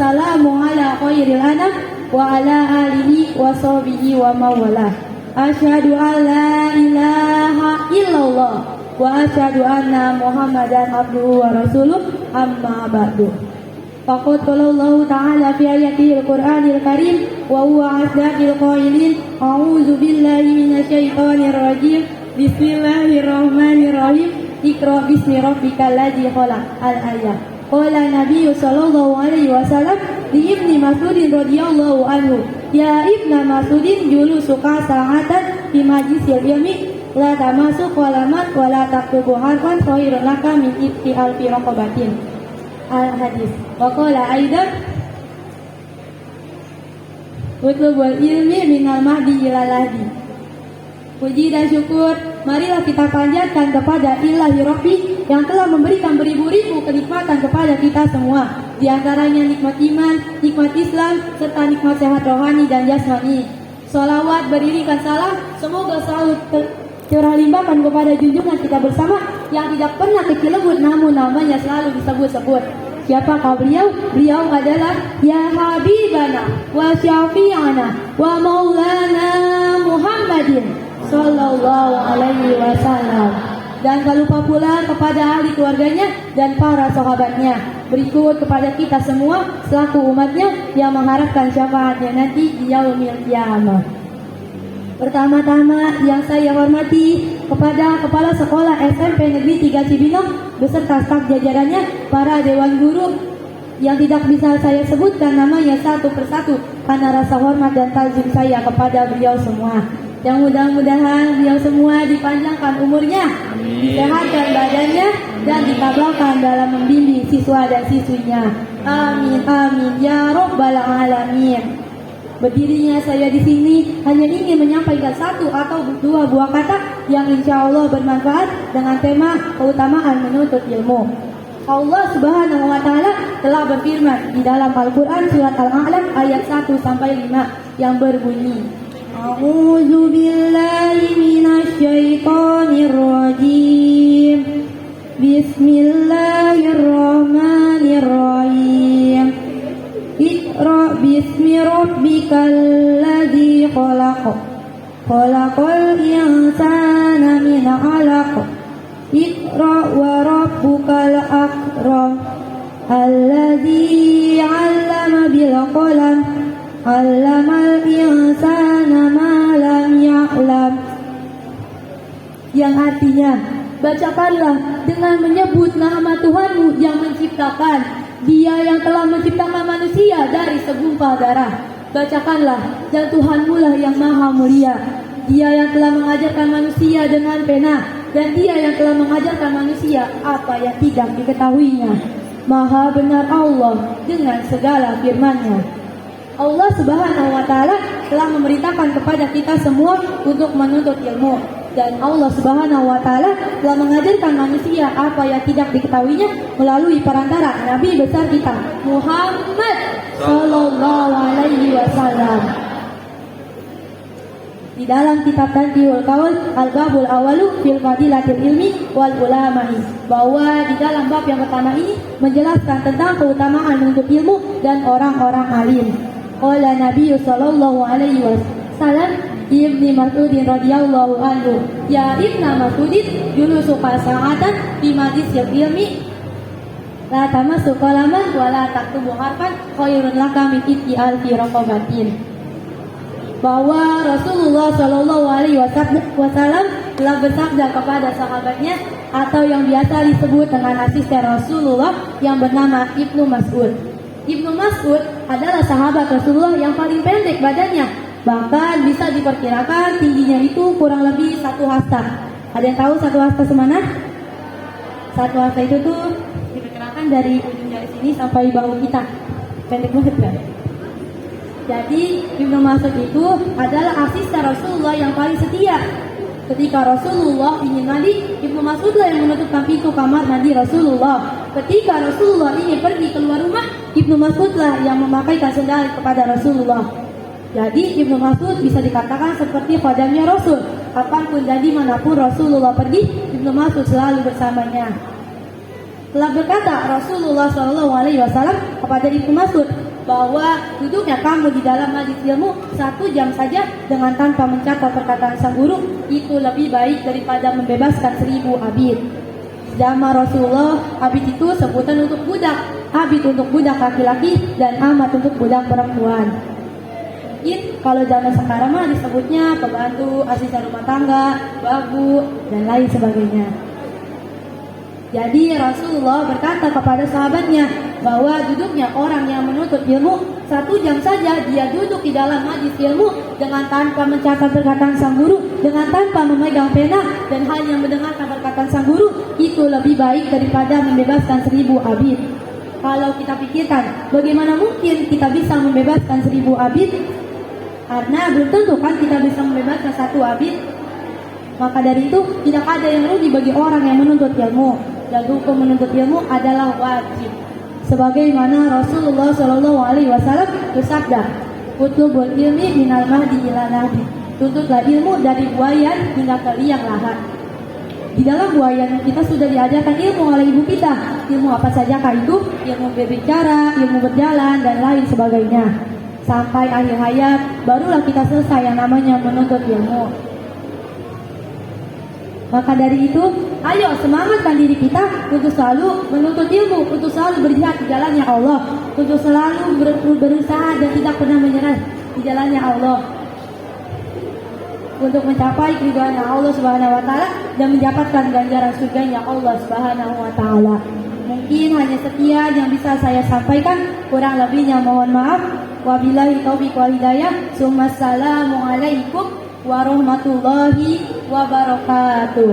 wassalamu ala khairil anam wa ala alihi wa sahbihi wa mawala. Asyhadu an la ilaha illallah wa asyhadu anna Muhammadan abduhu wa rasuluh, amma ba'du. Faqad qala Allah ta'ala fi ayatihil Qur'anil Karim wa huwa asdaqil qailin, a'udzu billahi minasyaitonir rajim. Bismillahirrahmanirrahim. Iqra bismi rabbikal ladzi khalaq. Al-ayah. Qala Nabi sallallahu alaihi wasallam li Ibni Mas'udin radhiyallahu anhu, ya Ibna Mas'udin julusuka sa'atan fi majlisil ilmi la tamasuk walamat wa la taktubu harfan khairun laka min ibti alfi raqabatin. Al-hadis. Wa qala aidan utlubul ilmi minal mahdi ilal lahdi. Puji dan syukur marilah kita panjatkan kepada Ilahi Rabbi yang telah memberikan beribu-ribu kenikmatan kepada kita semua, di antaranya nikmat iman, nikmat Islam, serta nikmat sehat rohani dan jasmani. Sholawat beriringan salam semoga selalu curah limpahkan kepada junjungan kita bersama yang tidak pernah kecil lembut namun namanya selalu disebut-sebut. Siapakah beliau? Beliau adalah ya Habibana wa Syafi'ana wa Maulana Muhammadin sallallahu alaihi wasallam. Dan tak lupa pula kepada ahli keluarganya dan para sahabatnya. Berikut kepada kita semua selaku umatnya yang mengharapkan syafaatnya nanti di yaumil qiyamah. Pertama-tama yang saya hormati kepada Kepala Sekolah SMP Negeri 3 Cibinong beserta staf jajarannya, para dewan guru yang tidak bisa saya sebutkan namanya satu persatu karena rasa hormat dan takzim saya kepada beliau semua. Yang mudah-mudahan beliau semua dipanjangkan umurnya, disehatkan badannya, dan dikabulkan dalam membimbing siswa dan siswinya. Amin amin ya rabbal alamin. Berdirinya saya di sini hanya ingin menyampaikan satu atau dua buah kata yang insya Allah bermanfaat dengan tema keutamaan menuntut ilmu. Allah Subhanahu wa Ta'ala telah berfirman di dalam Al-Quran surat Al-A'la ayat 1 sampai 5 yang berbunyi, A'udzu billahi minasyaitonir rajim. Bismillahirrahmanirrahim. Iqra bismi rabbikal ladzi khalaq. Khalaqal insana min 'alaq. Iqra wa rabbukal akram. Alladzi 'allama bil qalam. 'Allamal insana ma lam ya'lam. Yang artinya, bacakanlah dengan menyebut nama Tuhanmu yang menciptakan. Dia yang telah menciptakan manusia dari segumpal darah. Bacakanlah, dan Tuhanmu lah yang maha mulia. Dia yang telah mengajarkan manusia dengan pena, dan dia yang telah mengajarkan manusia apa yang tidak diketahuinya. Maha benar Allah dengan segala firman-Nya. Allah Subhanahu wa Ta'ala telah memerintahkan kepada kita semua untuk menuntut ilmu, dan Allah Subhanahu wa Ta'ala telah mengajarkan manusia apa yang tidak diketahuinya melalui perantara Nabi besar kita Muhammad sallallahu alaihi wasallam. Di dalam kitab Tanbihul Qaul Al-Babul Awalu fil Fadilatil Ilmi wal Ulama'i, bahwa di dalam bab yang pertama ini menjelaskan tentang keutamaan menuntut ilmu dan orang-orang alim. Qala Nabi sallallahu alaihi wasallam Ibni Mas'udin radhiyallahu anhu, ya Ibna Mas'udin julusuka sa'atan fi majlisil ilmi la tamassu qalaman wa la taktubu harfan khairun laka min ibti alfi raqabatin. Bahwa Rasulullah sallallahu alaihi wasallam telah bersabda kepada sahabatnya atau yang biasa disebut dengan asisten Rasulullah yang bernama Ibnu Mas'ud. Ibnu Mas'ud adalah sahabat Rasulullah yang paling pendek badannya, bahkan bisa diperkirakan tingginya itu kurang lebih 1 hasta. Ada yang tahu 1 hasta semana? 1 hasta itu tuh diperkirakan dari ujung jari sini sampai bahu kita. Pendek banget kan? Jadi Ibnu Mas'ud itu adalah asisten Rasulullah yang paling setia. Ketika Rasulullah ingin mandi, Ibnu Mas'ud lah yang menutupkan pintu kamar mandi Rasulullah. Ketika Rasulullah ingin pergi keluar rumah, Ibnu Mas'ud lah yang memakaikan sendal kepada Rasulullah. Jadi Ibnu Mas'ud bisa dikatakan seperti khadamnya Rasul. Kapanpun dan dimanapun Rasulullah pergi, Ibnu Mas'ud selalu bersamanya. Telah berkata Rasulullah SAW kepada Ibnu Mas'ud, bahwa duduknya kamu di dalam majelis ilmu 1 jam saja dengan tanpa mencatat perkataan sang guru itu lebih baik daripada membebaskan 1000 abid. Zaman Rasulullah, abid itu sebutan untuk budak, abid untuk budak laki-laki dan amat untuk budak perempuan. Mungkin kalau zaman sekarang mah disebutnya pembantu, asisten rumah tangga, babu, dan lain sebagainya. Jadi Rasulullah berkata kepada sahabatnya bahwa duduknya orang yang menuntut ilmu 1 jam saja dia duduk di dalam majelis ilmu dengan tanpa mencatat perkataan sang guru, dengan tanpa memegang pena dan hanya mendengarkan perkataan sang guru itu lebih baik daripada membebaskan 1000 abid. Kalau kita pikirkan bagaimana mungkin kita bisa membebaskan 1000 abid, karena belum tentu kan kita bisa membebaskan 1 abid. Maka dari itu tidak ada yang rugi bagi orang yang menuntut ilmu, dan hukum menuntut ilmu adalah wajib. Sebagaimana Rasulullah SAW bersabda, "Utlubul ilmi minal mahdi ila lahdi." Tuntutlah ilmu dari buayan hingga ke liang lahat. Di dalam buayan kita sudah diajarkan ilmu oleh ibu kita. Ilmu apa sajakah itu? Ilmu berbicara, ilmu berjalan, dan lain sebagainya. Sampai akhir hayat barulah kita selesai yang namanya menuntut ilmu. Maka dari itu, ayo semangatkan diri kita untuk selalu menuntut ilmu, untuk selalu berjihad di jalannya Allah, untuk selalu berusaha dan tidak pernah menyerah di jalannya Allah, untuk mencapai keridhaan Allah Subhanahu wa taala dan mendapatkan ganjaran surganya Allah Subhanahu wa taala. Mungkin hanya sekian yang bisa saya sampaikan, kurang lebihnya mohon maaf. Wabillahi taufiq wal hidayah. Assalamualaikum warahmatullahi wabarakatuh.